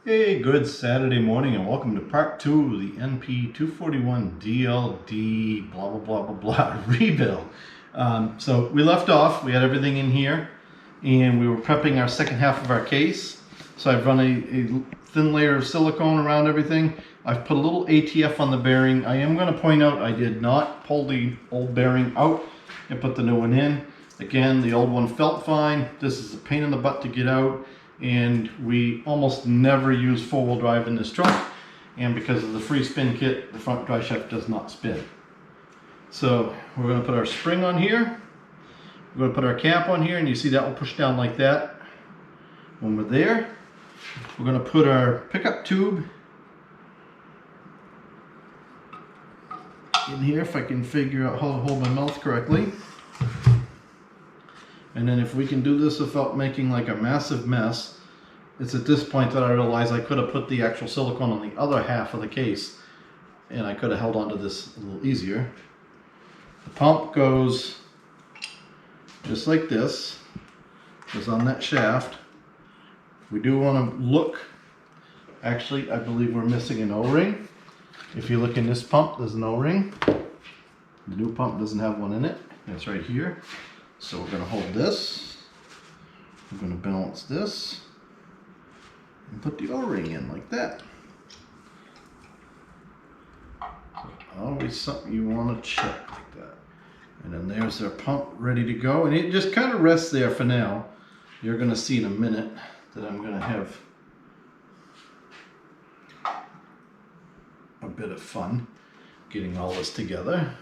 Hey, good Saturday morning and welcome to part 2 of the NP241 DLD blah blah blah blah blah rebuild. So we left off, we had everything in here and we were prepping our second half of our case. So I've run a thin layer of silicone around everything. I've put a little ATF on the bearing. I am going to point out I did not pull the old bearing out and put the new one in. Again, the old one felt fine. This is a pain in the butt to get out. And we almost never use four-wheel drive in this truck, and because of the free spin kit, the front drive shaft does not spin. So we're going to put our spring on here, we're going to put our cap on here, and you see that will push down like that. When we're there, we're going to put our pickup tube in here, if I can figure out how to hold my mouth correctly. And then if we can do this without making like a massive mess, it's at this point that I realize I could have put the actual silicone on the other half of the case and I could have held onto this a little easier. The pump goes just like this, goes on that shaft. We do want to look, actually I believe we're missing an O-ring. If you look in this pump, there's an O-ring. The new pump doesn't have one in it, it's right here. So we're going to hold this, we're going to balance this, and put the O-ring in like that. So always something you want to check like that. And then there's our pump ready to go, and it just kind of rests there for now. You're going to see in a minute that I'm going to have a bit of fun getting all this together.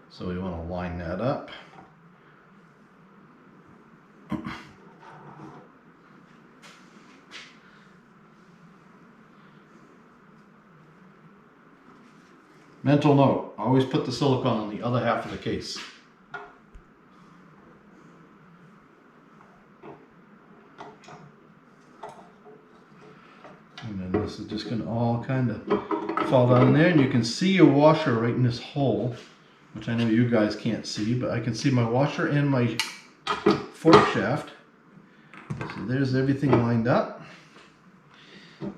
So we want to line that up. Mental note, always put the silicone on the other half of the case. And then this is just going to all kind of fall down in there, and you can see a washer right in this hole, which I know you guys can't see, but I can see my washer and my fork shaft. So there's everything lined up.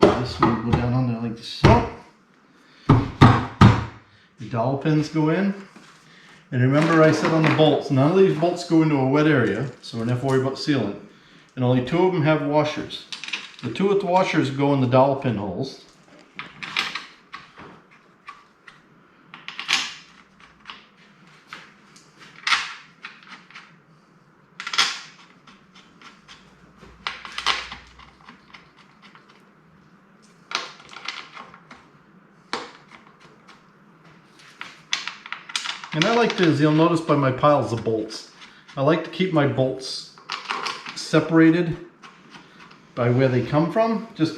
This one will go down on there like so. The dowel pins go in. And remember I said on the bolts, none of these bolts go into a wet area, so we're not worried about sealant. And only two of them have washers. The two with the washers go in the dowel pin holes. And I like to, as you'll notice by my piles of bolts, I like to keep my bolts separated by where they come from. Just,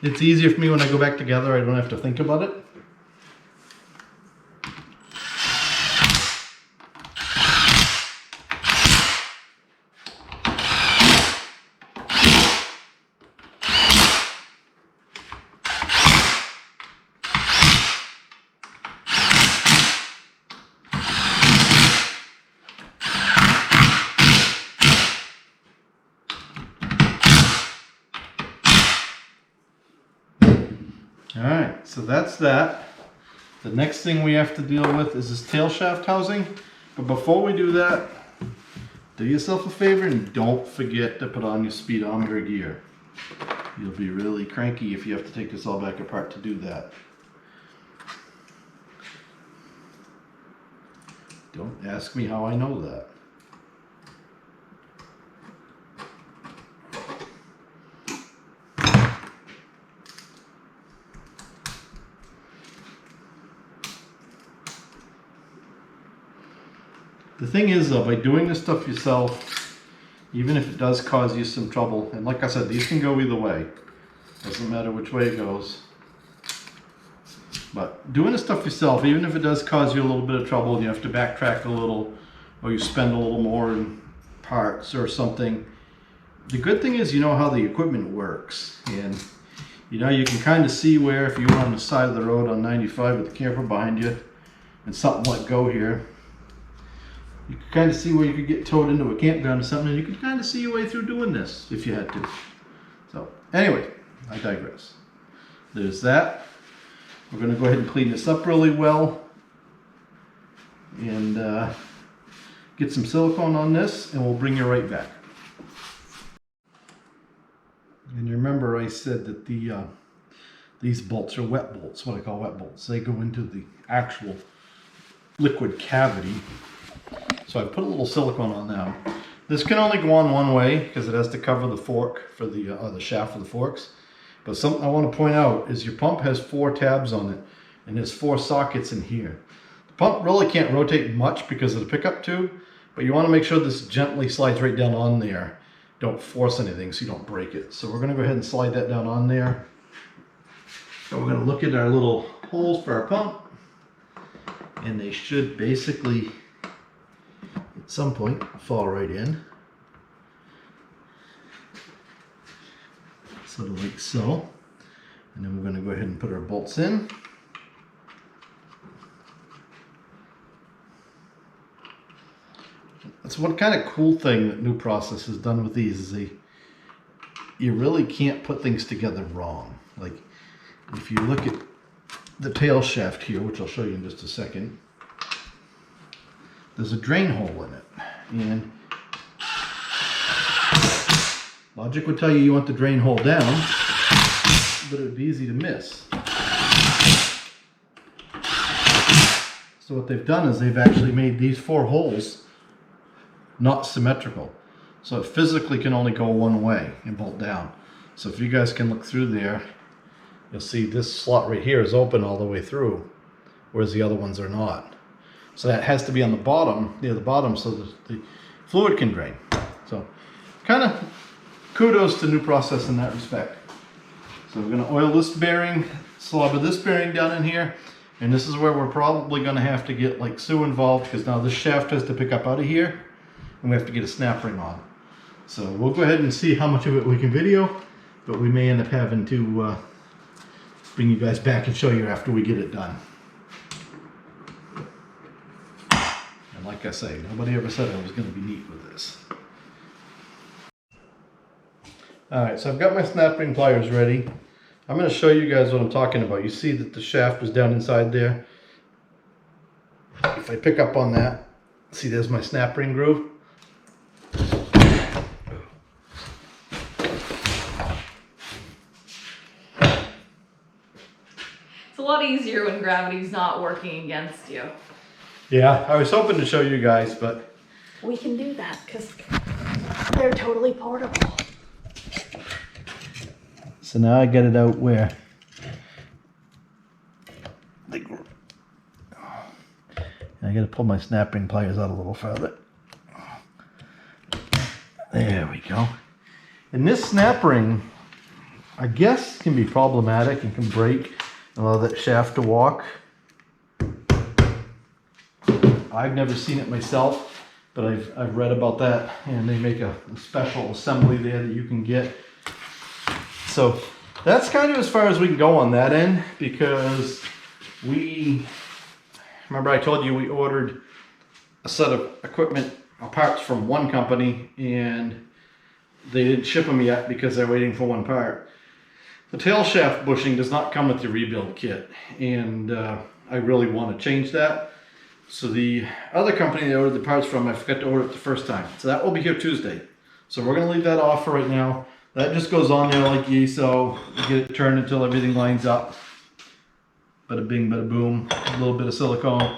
it's easier for me when I go back together, I don't have to think about it. Alright, so that's that. The next thing we have to deal with is this tail shaft housing. But before we do that, do yourself a favor and don't forget to put on your speedometer gear. You'll be really cranky if you have to take this all back apart to do that. Don't ask me how I know that. The thing is though, by doing this stuff yourself, even if it does cause you some trouble, and like I said, these can go either way. Doesn't matter which way it goes. But doing this stuff yourself, even if it does cause you a little bit of trouble and you have to backtrack a little, or you spend a little more in parts or something, the good thing is you know how the equipment works. And you know, you can kind of see where if you're on the side of the road on 95 with the camper behind you and something let go here, you can kind of see where you could get towed into a campground or something, and you could kind of see your way through doing this if you had to. So anyway, I digress. There's that. We're going to go ahead and clean this up really well and get some silicone on this, and we'll bring you right back. And you remember I said that these bolts are wet bolts, what I call wet bolts. They go into the actual liquid cavity. So I put a little silicone on now. This can only go on one way because it has to cover the fork for the shaft for the forks. But something I want to point out is your pump has 4 tabs on it, and there's 4 sockets in here. The pump really can't rotate much because of the pickup tube, but you want to make sure this gently slides right down on there. Don't force anything so you don't break it. So we're going to go ahead and slide that down on there. And we're going to look at our little holes for our pump, and they should basically at some point fall right in. Sort of like so. And then we're going to go ahead and put our bolts in. That's one kind of cool thing that New Process has done with these is you really can't put things together wrong. Like if you look at the tail shaft here, which I'll show you in just a second, there's a drain hole in it. And logic would tell you want the drain hole down, but it would be easy to miss. So what they've done is they've actually made these 4 holes not symmetrical. So it physically can only go one way and bolt down. So if you guys can look through there, you'll see this slot right here is open all the way through, whereas the other ones are not. So that has to be on the bottom, near the bottom, so that the fluid can drain. So kind of kudos to New Process in that respect. So we're going to oil this bearing, slobber this bearing down in here, and this is where we're probably going to have to get like Sue involved, because now this shaft has to pick up out of here, and we have to get a snap ring on. So we'll go ahead and see how much of it we can video, but we may end up having to bring you guys back and show you after we get it done. And like I say, nobody ever said I was going to be neat with this. Alright, so I've got my snap ring pliers ready. I'm going to show you guys what I'm talking about. You see that the shaft is down inside there. If I pick up on that, see there's my snap ring groove. It's a lot easier when gravity's not working against you. Yeah, I was hoping to show you guys, but We can do that because they're totally portable. so now I get it out where I got to pull my snap ring pliers out a little further. There we go. And this snap ring, I guess, can be problematic and can break and allow that shaft to walk. I've never seen it myself, but I've read about that, and they make a special assembly there that you can get. So that's kind of as far as we can go on that end, because remember I told you we ordered a set of equipment parts from one company, and they didn't ship them yet because they're waiting for one part. The tail shaft bushing does not come with the rebuild kit, and I really want to change that. So the other company they ordered the parts from, I forgot to order it the first time. So that will be here Tuesday. So we're going to leave that off for right now. That just goes on there like so you get it turned until everything lines up. Bada bing, bada boom. A little bit of silicone.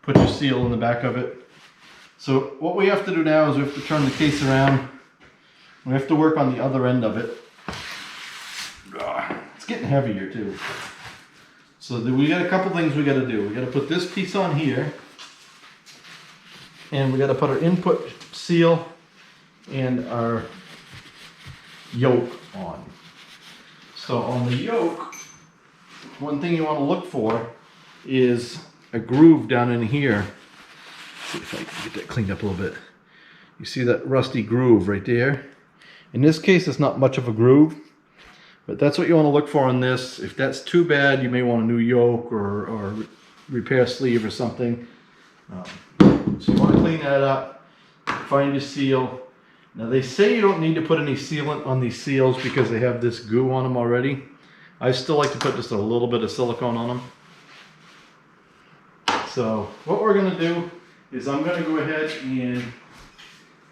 Put your seal in the back of it. So what we have to do now is we have to turn the case around. We have to work on the other end of it. It's getting heavier too. So we got a couple things we got to do. We got to put this piece on here, and we got to put our input seal and our yoke on. So on the yoke, one thing you want to look for is a groove down in here. Let's see if I can get that cleaned up a little bit. You see that rusty groove right there? In this case, it's not much of a groove, but that's what you want to look for on this. If that's too bad, you may want a new yoke or repair sleeve or something. So you want to clean that up, find your seal, Now they say you don't need to put any sealant on these seals because they have this goo on them already. I still like to put just a little bit of silicone on them. So what we're going to do is I'm going to go ahead and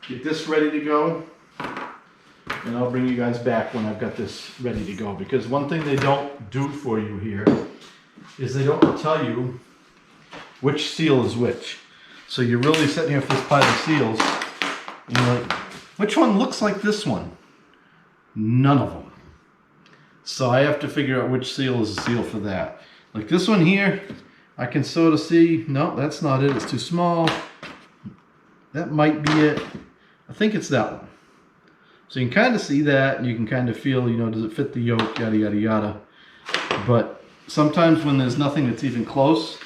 get this ready to go. And I'll bring you guys back when I've got this ready to go. Because one thing they don't do for you here is they don't tell you which seal is which. So you're really sitting here with this pile of seals. And you're like, which one looks like this one? None of them. So I have to figure out which seal is the seal for that. Like this one here, I can sort of see, no, that's not it, it's too small. That might be it. I think it's that one. So you can kind of see that, and you can kind of feel, you know, does it fit the yoke, yada, yada, yada. But sometimes when there's nothing that's even close,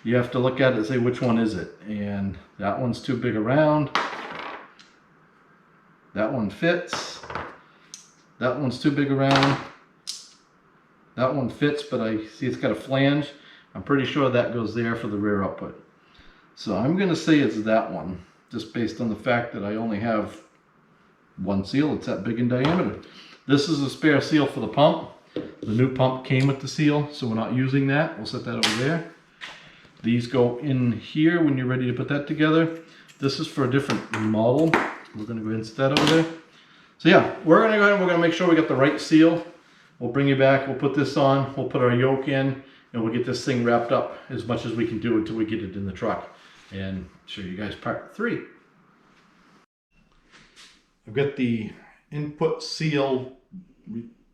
you have to look at it and say, which one is it? And that one's too big around. That one fits. That one's too big around. That one fits, but I see it's got a flange. I'm pretty sure that goes there for the rear output. So I'm going to say it's that one, just based on the fact that I only have one seal. It's that big in diameter. This is a spare seal for the pump. The new pump came with the seal, so we're not using that. We'll set that over there. These go in here when you're ready to put that together. This is for a different model. We're going to go ahead and set that over there. So yeah, we're going to go ahead and we're going to make sure we got the right seal. We'll bring you back. We'll put this on. We'll put our yoke in, and we'll get this thing wrapped up as much as we can do until we get it in the truck. And show you guys part 3. I've got the input seal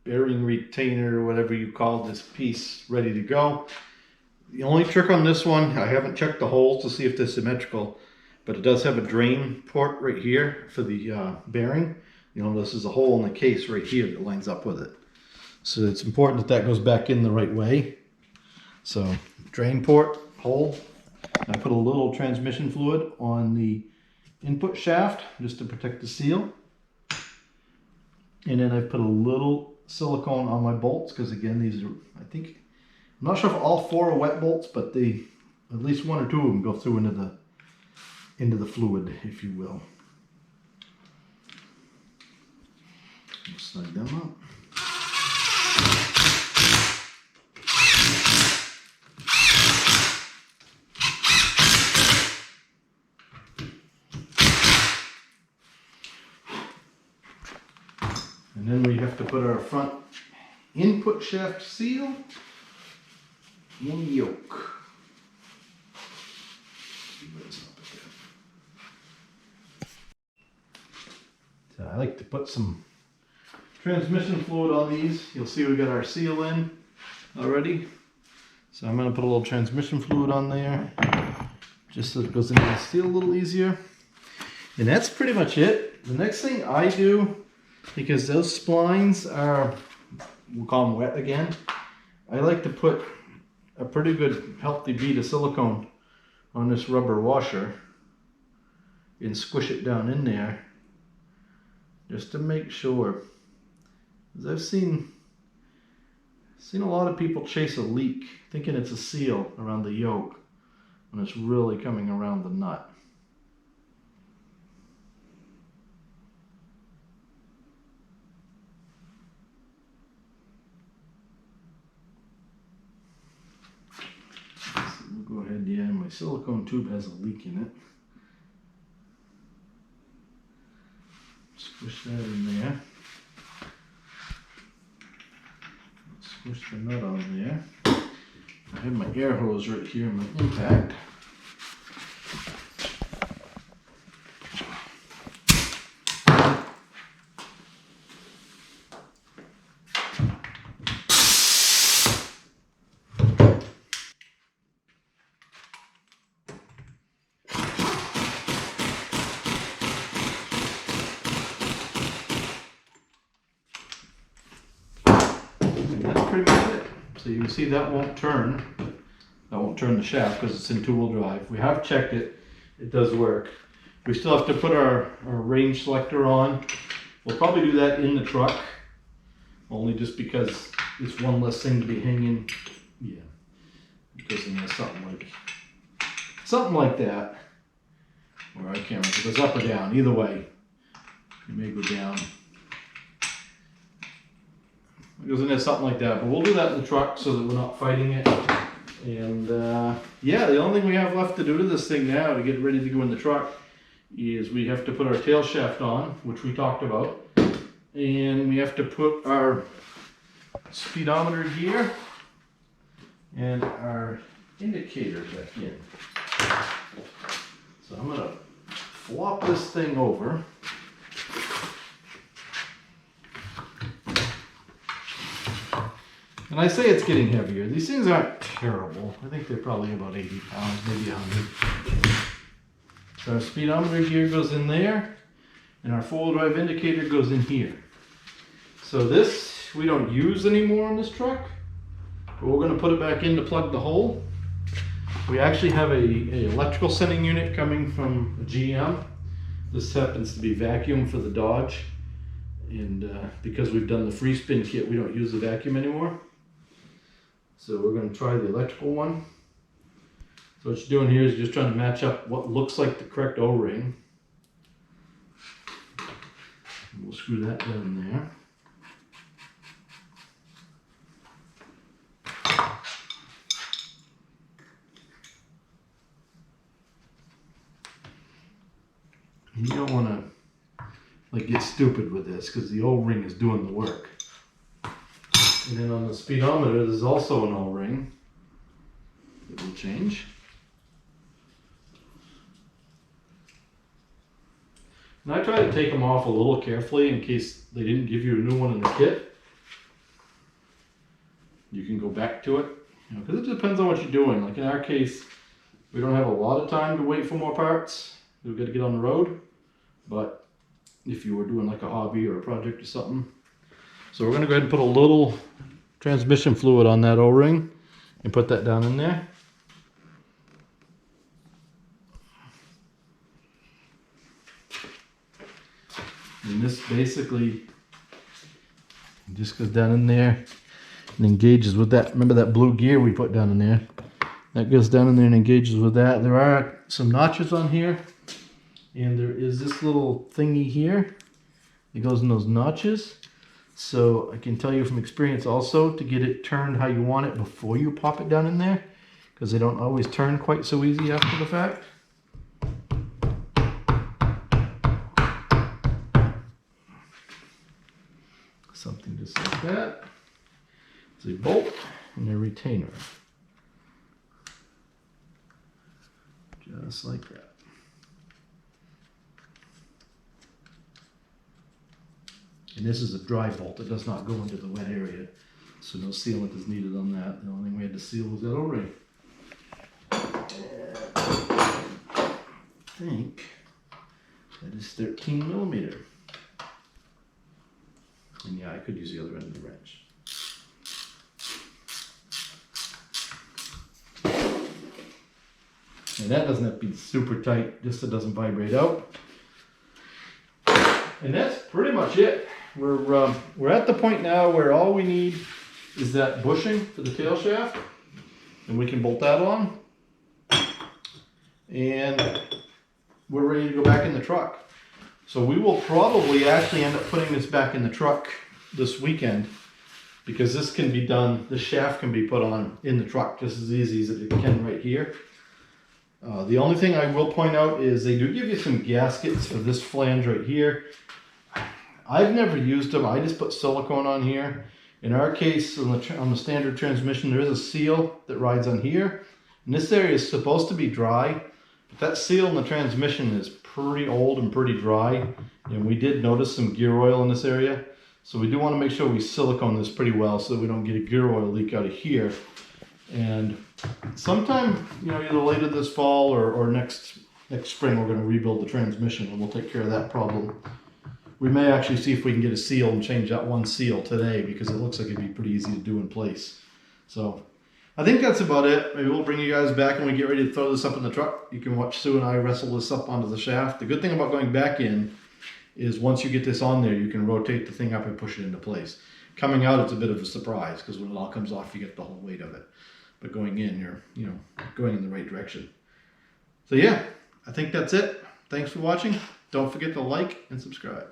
bearing retainer, or whatever you call this piece, ready to go. The only trick on this one, I haven't checked the holes to see if they're symmetrical, but it does have a drain port right here for the bearing. You know, this is a hole in the case right here that lines up with it. So it's important that that goes back in the right way. So drain port, hole. I put a little transmission fluid on the input shaft just to protect the seal. And then I put a little silicone on my bolts because again, these are, I think, I'm not sure if all 4 are wet bolts, but they, at least 1 or 2 of them go through into the fluid, if you will. We'll snug them up. And then we have to put our front input shaft seal in the yoke. So I like to put some transmission fluid on these. You'll see we got our seal in already. So I'm going to put a little transmission fluid on there just so it goes into the seal a little easier. And that's pretty much it. The next thing I do, because those splines are, we'll call them wet again, I like to put a pretty good healthy bead of silicone on this rubber washer and squish it down in there just to make sure. Because I've seen a lot of people chase a leak thinking it's a seal around the yoke when it's really coming around the nut. Go ahead, yeah, my silicone tube has a leak in it. Squish that in there. Squish the nut on there. I have my air hose right here in my impact. That's pretty much it. So you can see that won't turn. That won't turn the shaft because it's in 2-wheel drive. We have checked it. It does work. We still have to put our range selector on. We'll probably do that in the truck. Only just because it's one less thing to be hanging. Yeah. Because then there's something like that. Or I can't remember if it goes up or down. Either way, It may go down. It goes in there, something like that. But we'll do that in the truck so that we're not fighting it. And yeah, the only thing we have left to do to this thing now to get ready to go in the truck is we have to put our tail shaft on, which we talked about. And we have to put our speedometer gear and our indicator back in. So I'm gonna flop this thing over. And I say it's getting heavier. These things aren't terrible. I think they're probably about 80 pounds, maybe 100. So our speedometer gear goes in there, and our four-wheel drive indicator goes in here. So this we don't use anymore on this truck, but we're going to put it back in to plug the hole. We actually have a electrical sending unit coming from a GM. This happens to be vacuum for the Dodge, and because we've done the free spin kit, we don't use the vacuum anymore. So we're going to try the electrical one. So what you're doing here is just trying to match up what looks like the correct O-ring. We'll screw that down there. You don't want to like get stupid with this because the O-ring is doing the work. And then on the speedometer, there's also an O-ring that will change. And I try to take them off a little carefully in case they didn't give you a new one in the kit. You can go back to it, you know, because it depends on what you're doing. Like in our case, we don't have a lot of time to wait for more parts. We've got to get on the road. But if you were doing like a hobby or a project or something. So we're going to go ahead and put a little transmission fluid on that O-ring and put that down in there. And this basically just goes down in there and engages with that. Remember that blue gear we put down in there? That goes down in there and engages with that. There are some notches on here. And there is this little thingy here that goes in those notches. So I can tell you from experience also to get it turned how you want it before you pop it down in there, because they don't always turn quite so easy after the fact. Something just like that. It's a bolt and a retainer. Just like that. And this is a dry bolt. It does not go into the wet area. So no sealant is needed on that. The only thing we had to seal was that O-ring. I think that is 13 millimeter. And yeah, I could use the other end of the wrench. And that doesn't have to be super tight, just so it doesn't vibrate out. And that's pretty much it. We're at the point now where all we need is that bushing for the tail shaft, and we can bolt that on. And we're ready to go back in the truck. So we will probably actually end up putting this back in the truck this weekend, because this can be done, the shaft can be put on in the truck just as easy as it can right here. The only thing I will point out is they do give you some gaskets for this flange right here. I've never used them. I just put silicone on here. In our case, on the standard transmission, there is a seal that rides on here. And this area is supposed to be dry, but that seal in the transmission is pretty old and pretty dry. And we did notice some gear oil in this area. So we do want to make sure we silicone this pretty well so that we don't get a gear oil leak out of here. And sometime, you know, either later this fall or next spring, we're going to rebuild the transmission and we'll take care of that problem. We may actually see if we can get a seal and change that one seal today, because it looks like it'd be pretty easy to do in place. So I think that's about it. Maybe we'll bring you guys back when we get ready to throw this up in the truck. You can watch Sue and I wrestle this up onto the shaft. The good thing about going back in is once you get this on there, you can rotate the thing up and push it into place. Coming out, it's a bit of a surprise, because when it all comes off, you get the whole weight of it. But going in, you're, you know, going in the right direction. So yeah, I think that's it. Thanks for watching. Don't forget to like and subscribe.